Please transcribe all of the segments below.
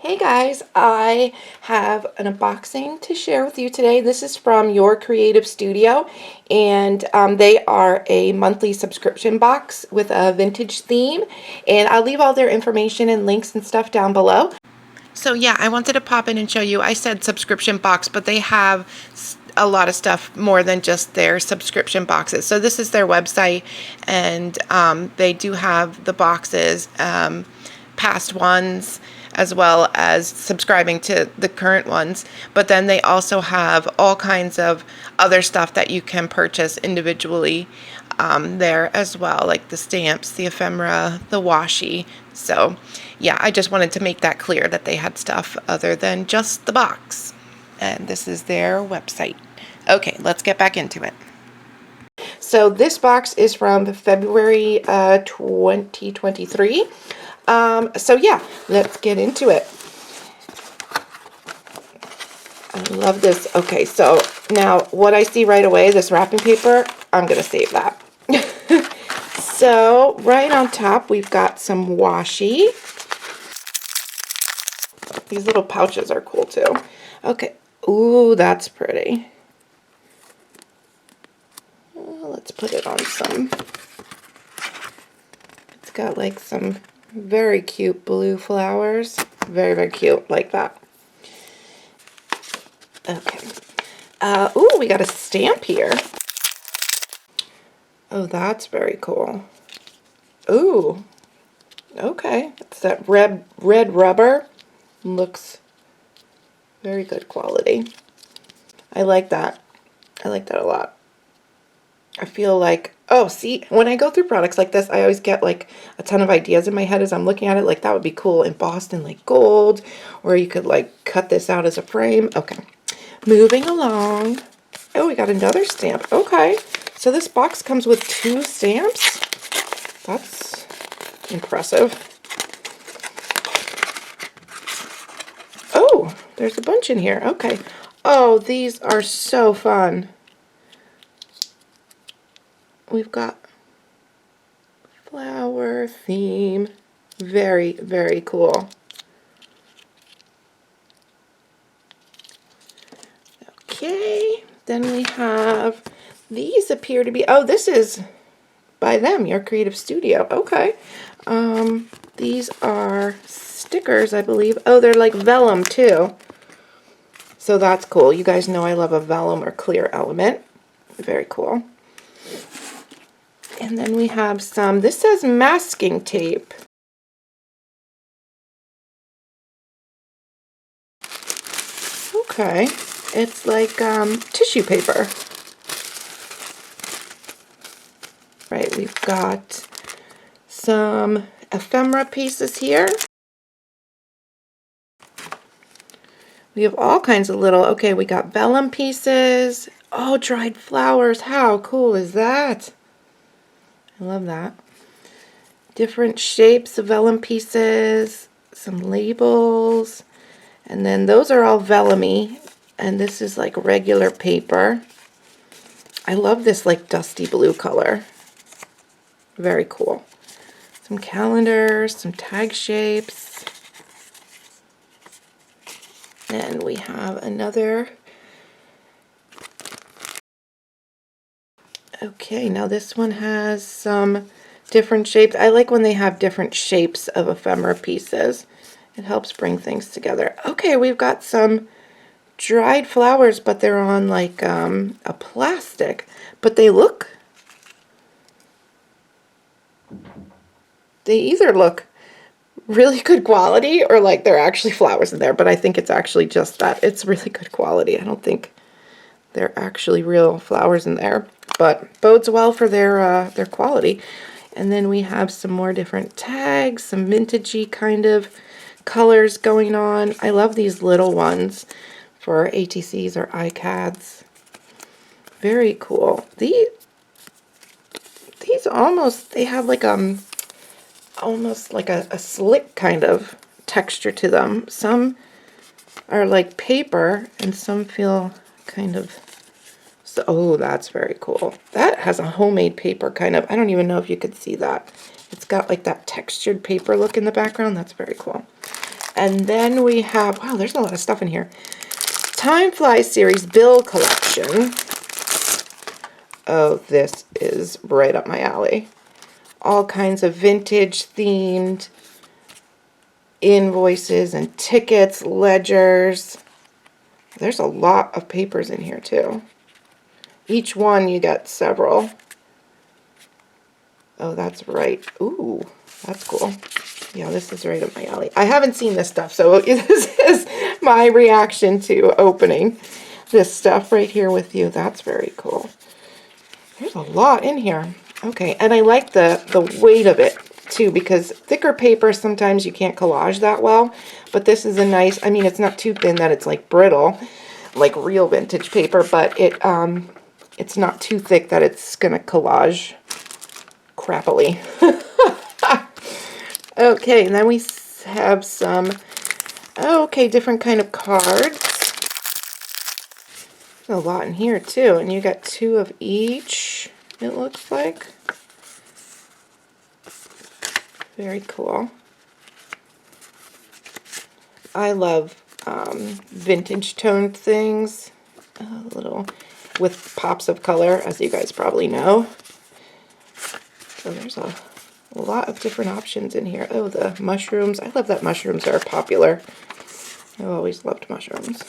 Hey guys, I have an unboxing to share with you today. This is from Your Creative Studio, and they are a monthly subscription box with a vintage theme, and I'll leave all their information and links and stuff down below. So yeah, I wanted to pop in and show you. I said subscription box, but they have a lot of stuff more than just their subscription boxes. So this is their website, and they do have the boxes, past ones, as well as subscribing to the current ones. But then they also have all kinds of other stuff that you can purchase individually there as well, like the stamps, the ephemera, the washi. So yeah, I just wanted to make that clear that they had stuff other than just the box. And this is their website. Okay, let's get back into it. So this box is from February 2023. So yeah, let's get into it. I love this. Okay, so now what I see right away, this wrapping paper, I'm going to save that. So right on top, we've got some washi. These little pouches are cool too. Okay. Ooh, that's pretty. Let's put it on some. It's got like some very cute blue flowers. Very, very cute, like that. Okay. Ooh, we got a stamp here. Oh, that's very cool. Ooh. Okay. It's that red rubber. Looks very good quality. I like that. I like that a lot. I feel like, oh, see, when I go through products like this, I always get like a ton of ideas in my head as I'm looking at it. Like that would be cool embossed in like gold, or you could like cut this out as a frame. Okay, moving along. Oh, we got another stamp. Okay, so this box comes with 2 stamps. That's impressive. Oh, there's a bunch in here. Okay. Oh, these are so fun. We've got flower theme. Very, very cool. Okay, then we have, these appear to be, oh, this is by them, Your Creative Studio. Okay. These are stickers, I believe. Oh, they're like vellum too. So that's cool. You guys know I love a vellum or clear element. Very cool. And then we have some, this says masking tape. Okay. It's like tissue paper. Right, we've got some ephemera pieces here. We have all kinds of little, okay, we got vellum pieces. Oh, dried flowers. How cool is that? I love that. Different shapes of vellum pieces, some labels, and then those are all vellum-y, and this is like regular paper. I love this like dusty blue color. Very cool. Some calendars, some tag shapes. And we have another. Okay, now this one has some different shapes. I like when they have different shapes of ephemera pieces. It helps bring things together. Okay, we've got some dried flowers, but they're on like a plastic. But they either look really good quality or like they're actually flowers in there, but I think it's actually just that. It's really good quality. I don't think they're actually real flowers in there, but bodes well for their quality. And then we have some more different tags, some vintagey kind of colors going on. I love these little ones for ATCs or iCads. Very cool. These almost, they have like almost like a slick kind of texture to them. Some are like paper and some feel kind of, so, oh, that's very cool. That has a homemade paper kind of, I don't even know if you could see that. It's got like that textured paper look in the background. That's very cool. And then we have, wow, there's a lot of stuff in here. Time Flies series bill collection. Oh, this is right up my alley. All kinds of vintage themed invoices and tickets, ledgers. There's a lot of papers in here too. Each one you get several. Oh, that's right. Ooh, that's cool. Yeah, this is right up my alley. I haven't seen this stuff, so this is my reaction to opening this stuff right here with you. That's very cool. There's a lot in here. Okay, and I like the weight of it too, because thicker paper sometimes you can't collage that well, but this is a nice, I mean, it's not too thin that it's like brittle, like real vintage paper, but it's not too thick that it's gonna collage crappily. Okay, and then we have some, okay, different kind of cards. A lot in here too, and you got 2 of each, it looks like. Very cool. I love vintage toned things, a little with pops of color, as you guys probably know. So there's a lot of different options in here. Oh, the mushrooms. I love that mushrooms are popular. I've always loved mushrooms.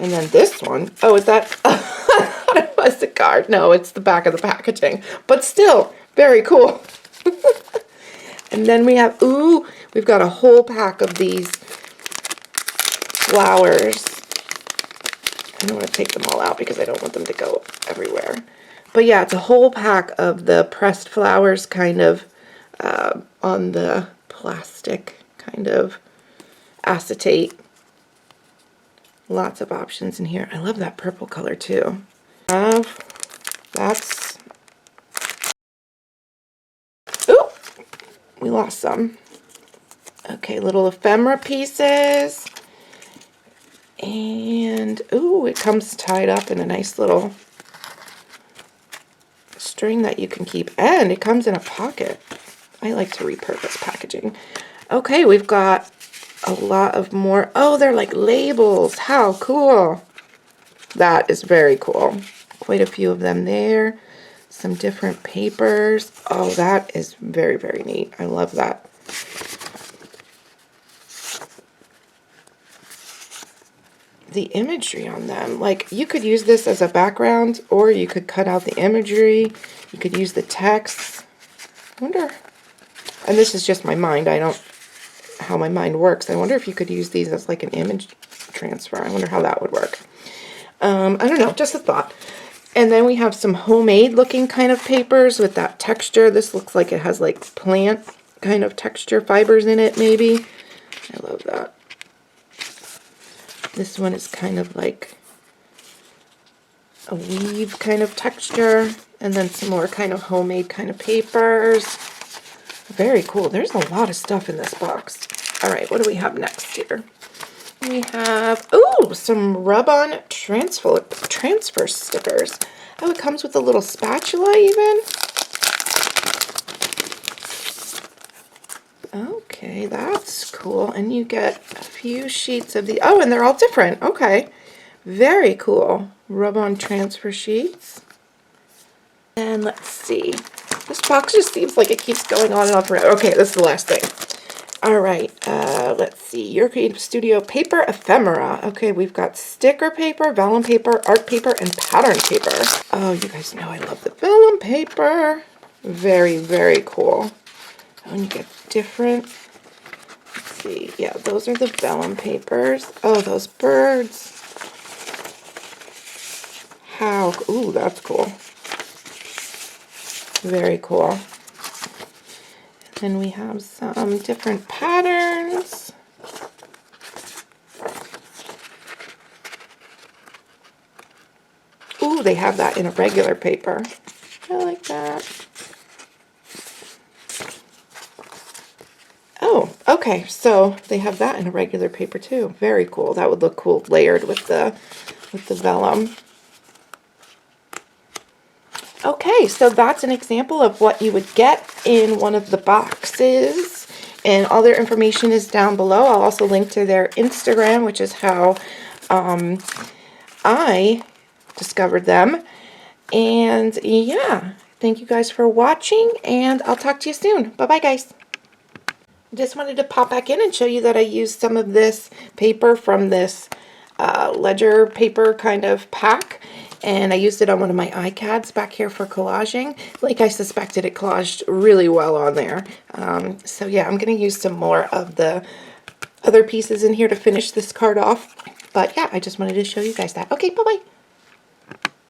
And then this one. Oh, is that? I thought it was the card. No, it's the back of the packaging. But still, very cool. And then we have, ooh, we've got a whole pack of these flowers. I don't want to take them all out because I don't want them to go everywhere. But yeah, it's a whole pack of the pressed flowers kind of on the plastic kind of acetate. Lots of options in here. I love that purple color too. That's, ooh, we lost some. Okay, little ephemera pieces. And, ooh, it comes tied up in a nice little string that you can keep. And it comes in a pocket. I like to repurpose packaging. Okay, we've got a lot of more. Oh, they're like labels. How cool. That is very cool. Quite a few of them there. Some different papers. Oh, that is very, very neat. I love that. The imagery on them, like you could use this as a background, or you could cut out the imagery. You could use the text. I wonder, and this is just my mind, I don't, how my mind works. I wonder if you could use these as like an image transfer. I wonder how that would work. I don't know, just a thought. And then we have some homemade looking kind of papers with that texture. This looks like it has like plant kind of texture fibers in it, maybe. I love that. This one is kind of like a weave kind of texture, and then some more kind of homemade kind of papers. Very cool. There's a lot of stuff in this box. All right, what do we have next here? We have, ooh, some rub-on transfer stickers. Oh, it comes with a little spatula even. Okay, that's cool. And you get a few sheets of the, oh, and they're all different. Okay, very cool. Rub-on transfer sheets. And let's see. This box just seems like it keeps going on and on forever. Okay, this is the last thing. All right, let's see. Your Creative Studio paper ephemera. Okay, we've got sticker paper, vellum paper, art paper, and pattern paper. Oh, you guys know I love the vellum paper. Very, very cool. And you get different, let's see, yeah, those are the vellum papers. Oh, those birds. How, ooh, that's cool. Very cool. Then we have some different patterns. Ooh, they have that in a regular paper. I like that. Oh, okay, so they have that in a regular paper too. Very cool. That would look cool layered with the vellum. Okay, so that's an example of what you would get in one of the boxes. And all their information is down below. I'll also link to their Instagram, which is how I discovered them. And yeah, thank you guys for watching, and I'll talk to you soon. Bye-bye, guys. Just wanted to pop back in and show you that I used some of this paper from this ledger paper kind of pack, and I used it on one of my iCads back here for collaging. Like I suspected, it collaged really well on there. So yeah, I'm going to use some more of the other pieces in here to finish this card off. But yeah, I just wanted to show you guys that. Okay, bye-bye.